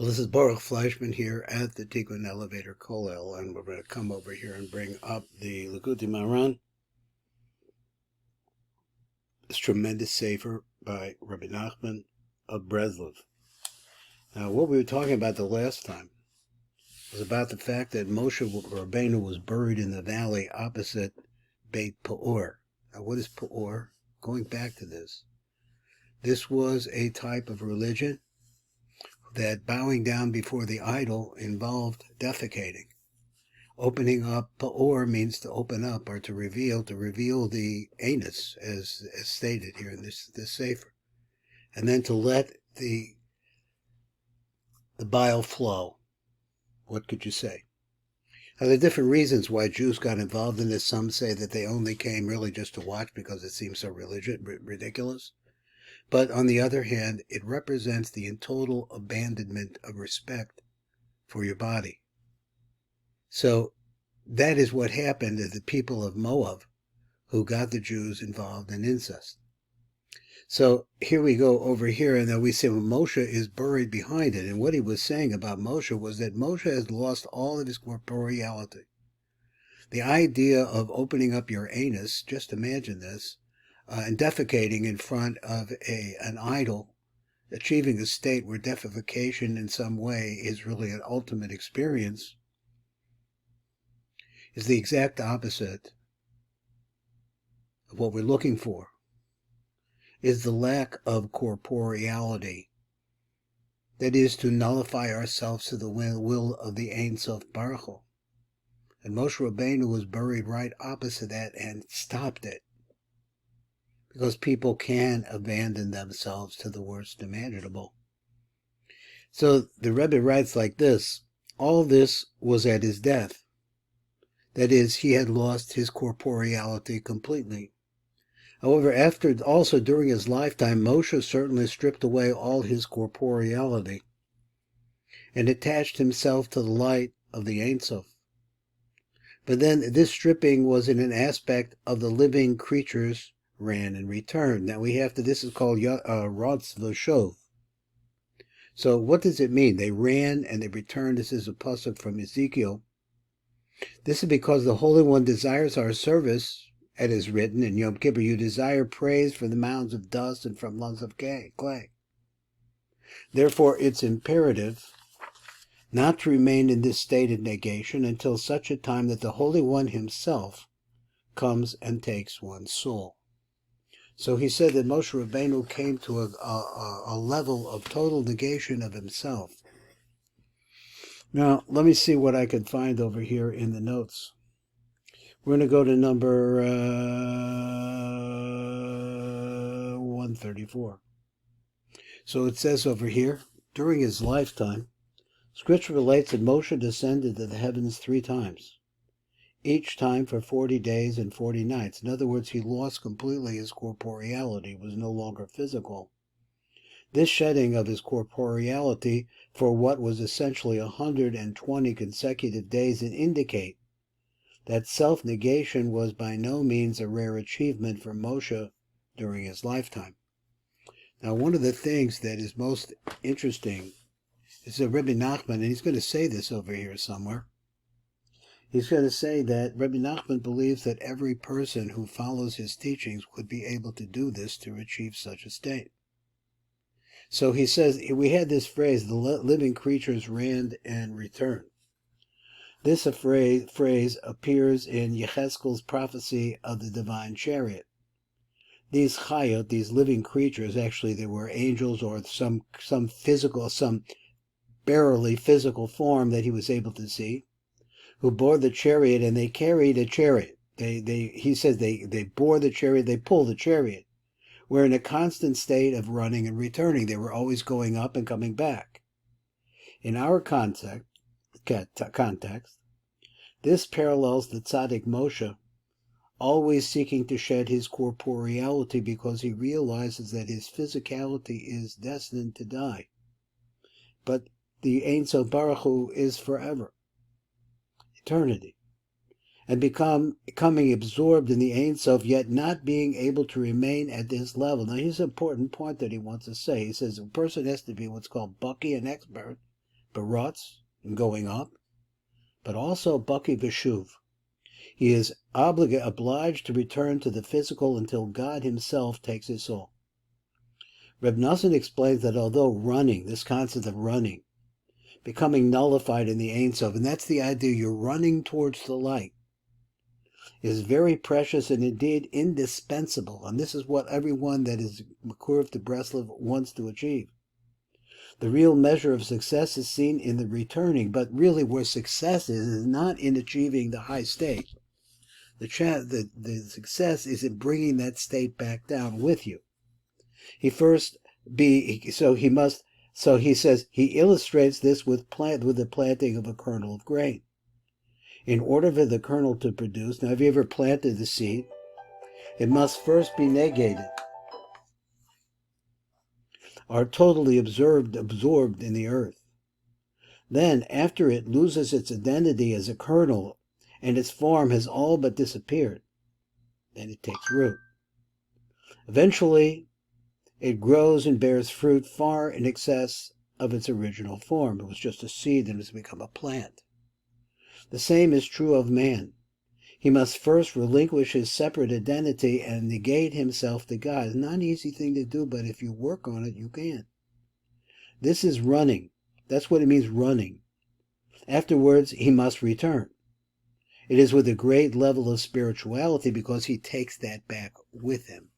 Well, this is Baruch Fleischman here at the Tikkun Elevator Kollel, and we're going to come over here and bring up the Likutei Maharon, this tremendous sefer by Rebbe Nachman of Breslov. Now, what we were talking about the last time was about the fact that Moshe Rabeinu was buried in the valley opposite Beit Peor. Now, what is Peor? Going back to this was a type of religion that bowing down before the idol involved defecating. Opening up Peor means to open up or to reveal the anus, as stated here in this sefer, and then to let the bile flow. What could you say? Now, there are different reasons why Jews got involved in this. Some say that they only came really just to watch because it seems so ridiculous. But on the other hand, it represents the total abandonment of respect for your body. So that is what happened to the people of Moab who got the Jews involved in incest. So here we go over here, and then we see Moshe is buried behind it. And what he was saying about Moshe was that Moshe has lost all of his corporeality. The idea of opening up your anus, just imagine this, and defecating in front of an idol, achieving a state where defecation in some way is really an ultimate experience, is the exact opposite of what we're looking for, is the lack of corporeality. That is to nullify ourselves to the will of the Ein Sof Baruch Hu. And Moshe Rabeinu was buried right opposite that and stopped it. Because people can abandon themselves to the worst imaginable. So the Rebbe writes like this: all this was at his death. That is, he had lost his corporeality completely. However, also during his lifetime, Moshe certainly stripped away all his corporeality and attached himself to the light of the Ein Sof. But then this stripping was in an aspect of the living creatures ran and returned. Now we have to, this is called Rodz V'Shov. So what does it mean? They ran and they returned. This is a pasuk from Ezekiel. This is because the Holy One desires our service, as is written in Yom Kippur, you desire praise from the mounds of dust and from lungs of clay. Therefore it's imperative not to remain in this state of negation until such a time that the Holy One himself comes and takes one's soul. So he said that Moshe Rabeinu came to a level of total negation of himself. Now, let me see what I can find over here in the notes. We're going to go to number 134. So it says over here, during his lifetime, Scripture relates that Moshe descended to the heavens 3 times. Each time for 40 days and 40 nights. In other words, he lost completely his corporeality, was no longer physical. This shedding of his corporeality for what was essentially 120 consecutive days indicate that self-negation was by no means a rare achievement for Moshe during his lifetime. Now, one of the things that is most interesting is that Rebbe Nachman, and he's going to say this over here somewhere, he's going to say that Rebbe Nachman believes that every person who follows his teachings would be able to do this to achieve such a state. So he says, we had this phrase, the living creatures ran and returned. This phrase appears in Yechezkel's prophecy of the divine chariot. These chayot, these living creatures, actually they were angels or some physical, some barely physical form that he was able to see, who bore the chariot, and they carried a chariot. He says they bore the chariot, they pulled the chariot. We're in a constant state of running and returning. They were always going up and coming back. In our context, this parallels the tzaddik Moshe, always seeking to shed his corporeality because he realizes that his physicality is destined to die. But the Ein Sof Baruch Hu is forever, eternity, and becoming absorbed in the Ein Sof, yet not being able to remain at this level. Now here's an important point that he wants to say. He says a person has to be what's called Bucky, an expert, barutz, and going up, but also baki v'shuv. He is obliged to return to the physical until God himself takes his soul. Reb Nosson explains that although running, this concept of running, becoming nullified in the Ein Sof, and that's the idea you're running towards the light, is very precious and indeed indispensable. And this is what everyone that is Makurv to Breslov wants to achieve. The real measure of success is seen in the returning, but really where success is not in achieving the high state. The success is in bringing that state back down with you. He says he illustrates this with the planting of a kernel of grain. In order for the kernel to produce, now have you ever planted the seed? It must first be negated, or totally absorbed in the earth. Then, after it loses its identity as a kernel, and its form has all but disappeared, then it takes root. Eventually, it grows and bears fruit far in excess of its original form. It was just a seed and has become a plant. The same is true of man. He must first relinquish his separate identity and negate himself to God. It's not an easy thing to do, but if you work on it, you can. This is running. That's what it means, running. Afterwards, he must return. It is with a great level of spirituality because he takes that back with him.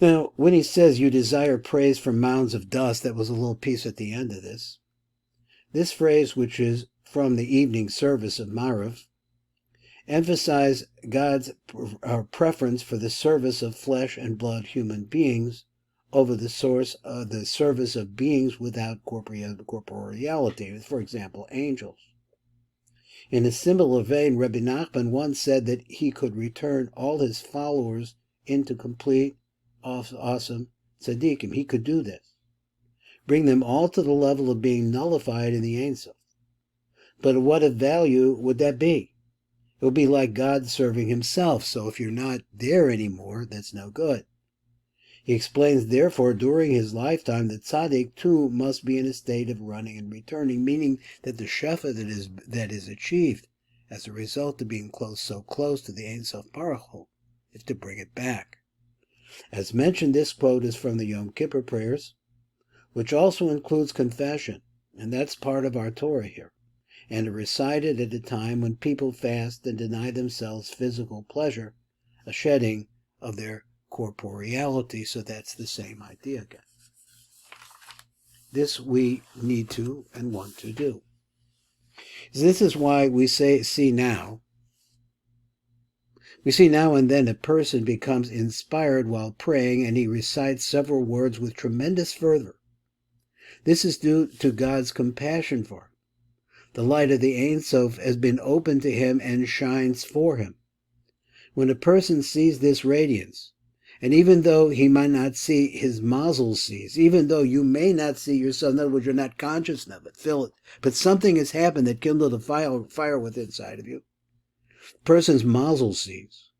Now, when he says you desire praise from mounds of dust, that was a little piece at the end of this. This phrase, which is from the evening service of Maariv, emphasize God's preference for the service of flesh and blood human beings over the service of beings without corporeality, for example, angels. In a similar vein, Rebbe Nachman once said that he could return all his followers into complete, awesome tzaddikim. He could do this. Bring them all to the level of being nullified in the Ein Sof. But of what value would that be? It would be like God serving himself, so if you're not there anymore, that's no good. He explains, therefore, during his lifetime, that tzaddik too must be in a state of running and returning, meaning that the shefa that is achieved as a result of being so close to the Ein Sof Baruch Hu is to bring it back. As mentioned, this quote is from the Yom Kippur prayers, which also includes confession, and that's part of our Torah here, and are recited at a time when people fast and deny themselves physical pleasure, a shedding of their corporeality, so that's the same idea again. This we need to and want to do. This is why we see now and then a person becomes inspired while praying and he recites several words with tremendous fervor. This is due to God's compassion for him. The light of the Ein Sof has been opened to him and shines for him. When a person sees this radiance, and even though he might not see, his mazel sees, even though you may not see yourself, in other words, you're not conscious of it, feel it, but something has happened that kindled a fire within inside of you. The person's mazel sees.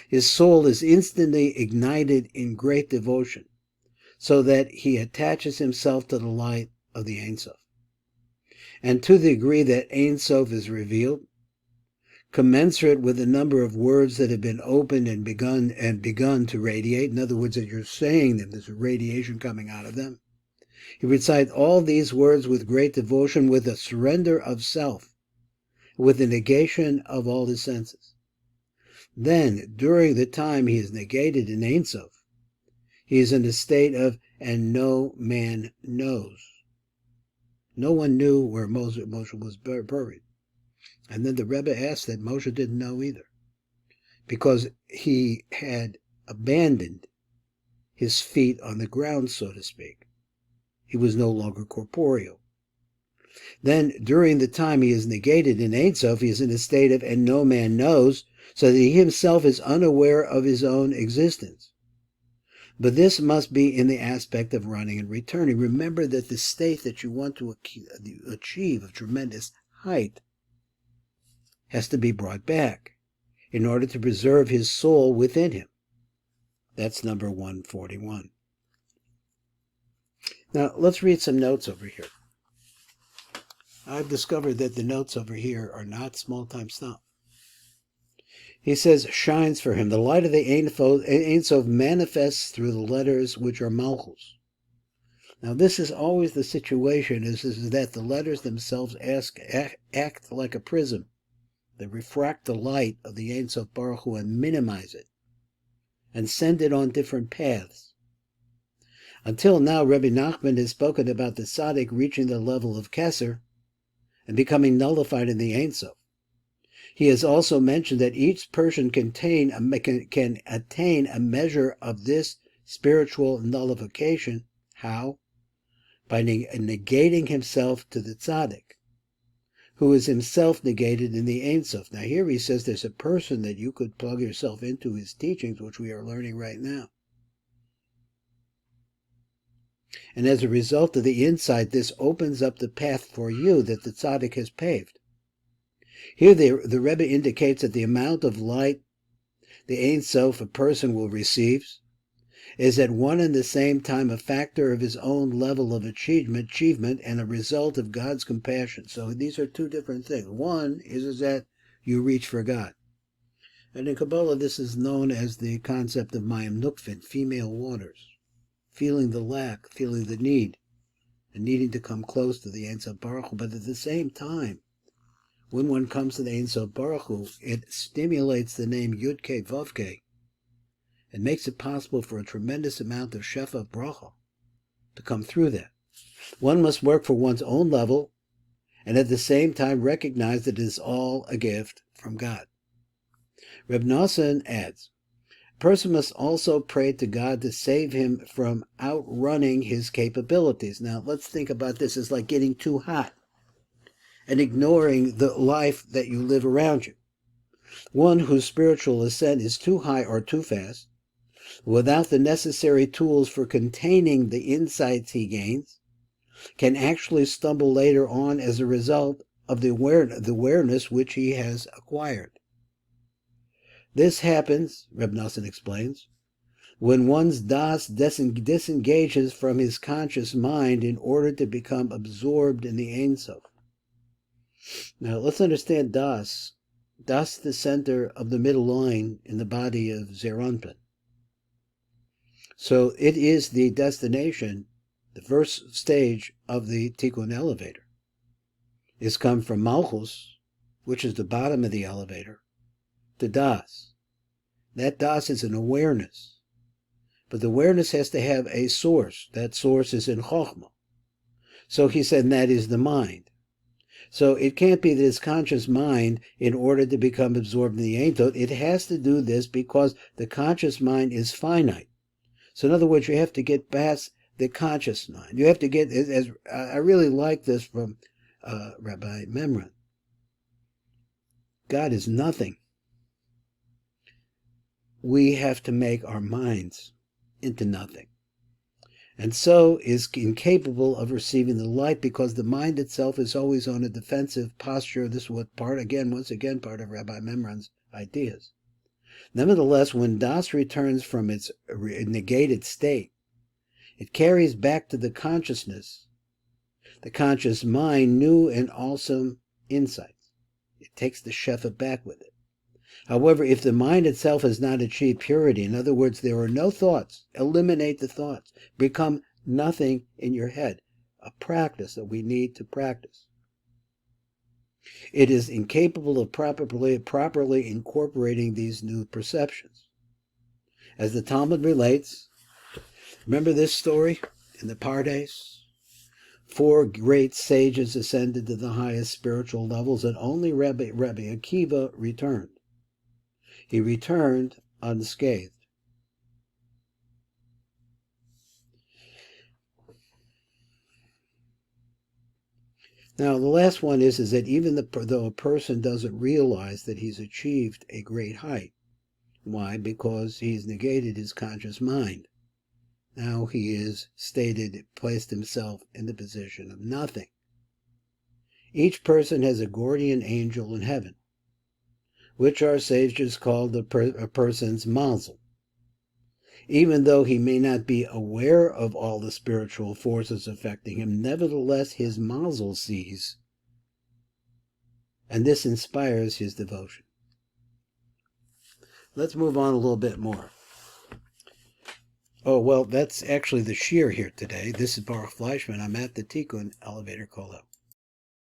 His soul is instantly ignited in great devotion, so that he attaches himself to the light of the Ein Sof. And to the degree that Ein Sof is revealed, commensurate with the number of words that have been opened and begun to radiate, in other words, that you're saying them, there's a radiation coming out of them. He recites all these words with great devotion, with a surrender of self, with the negation of all his senses. Then, during the time he is negated in Ein Sof, he is in a state of, and no man knows. No one knew where Moshe was buried. And then the Rebbe asked that Moshe didn't know either, because he had abandoned his feet on the ground, so to speak. He was no longer corporeal. Then, during the time he is negated in Ein Sof, he is in a state of, and no man knows, so that he himself is unaware of his own existence. But this must be in the aspect of running and returning. Remember that the state that you want to achieve of tremendous height has to be brought back in order to preserve his soul within him. That's number 141. Now, let's read some notes over here. I've discovered that the notes over here are not small-time stuff. He says, shines for him. The light of the Ein Sof manifests through the letters which are Malchus. Now, this is always the situation, is that the letters themselves act like a prism. They refract the light of the Ein Sof Baruch Hu and minimize it, and send it on different paths. Until now, Rebbe Nachman has spoken about the tzaddik reaching the level of Keser and becoming nullified in the Ein Sof. He has also mentioned that each person can attain a measure of this spiritual nullification. How? By negating himself to the tzaddik, who is himself negated in the Ein Sof. Now here he says there's a person that you could plug yourself into his teachings, which we are learning right now. And as a result of the insight, this opens up the path for you that the tzaddik has paved. Here the Rebbe indicates that the amount of light the Ein Sof a person will receive is at one and the same time a factor of his own level of achievement and a result of God's compassion. So these are two different things. One is that you reach for God. And in Kabbalah, this is known as the concept of Mayim Nukfin, female waters. Feeling the lack, feeling the need, and needing to come close to the Ein Sof Baruch Hu. But at the same time, when one comes to the Ein Sof Baruch Hu, it stimulates the name Yud-Kei Vav-Kei and makes it possible for a tremendous amount of Shefa Bracha to come through that. One must work for one's own level and at the same time recognize that it is all a gift from God. Reb Nosson adds, a person must also pray to God to save him from outrunning his capabilities. Now, let's think about this. It's like getting too hot and ignoring the life that you live around you. One whose spiritual ascent is too high or too fast, without the necessary tools for containing the insights he gains, can actually stumble later on as a result of the awareness which he has acquired. This happens, Reb Nosson explains, when one's das disengages from his conscious mind in order to become absorbed in the Ein Sof. Now let's understand das. Das, the center of the middle line in the body of Zeranpin. So it is the destination, the first stage of the Tikkun elevator. It's come from Malchus, which is the bottom of the elevator, to Das. That Das is an awareness. But the awareness has to have a source. That source is in Chokhmah. So he said that is the mind. So it can't be that his conscious mind, in order to become absorbed in the Ein Sof, it has to do this because the conscious mind is finite. So in other words, you have to get past the conscious mind. You have to get, as I really like this from Rabbi Memran. God is nothing. We have to make our minds into nothing. And so is incapable of receiving the light because the mind itself is always on a defensive posture. This is what once again, part of Rabbi Memran's ideas. Nevertheless, when Das returns from its negated state, it carries back to the consciousness, the conscious mind, new and awesome insights. It takes the Shefa back with it. However, if the mind itself has not achieved purity, in other words, there are no thoughts, eliminate the thoughts, become nothing in your head, a practice that we need to practice. It is incapable of properly incorporating these new perceptions. As the Talmud relates, remember this story in the Pardes? 4 great sages ascended to the highest spiritual levels, and only Rebbe Akiva returned. He returned unscathed. Now, the last one is that even though a person doesn't realize that he's achieved a great height. Why? Because he's negated his conscious mind. Now he is placed himself in the position of nothing. Each person has a guardian angel in heaven, which our sages called a person's mazel. Even though he may not be aware of all the spiritual forces affecting him, nevertheless his mazel sees, and this inspires his devotion. Let's move on a little bit more. Oh, well, that's actually the shir here today. This is Baruch Fleischman. I'm at the Tikkun Elevator Kollel.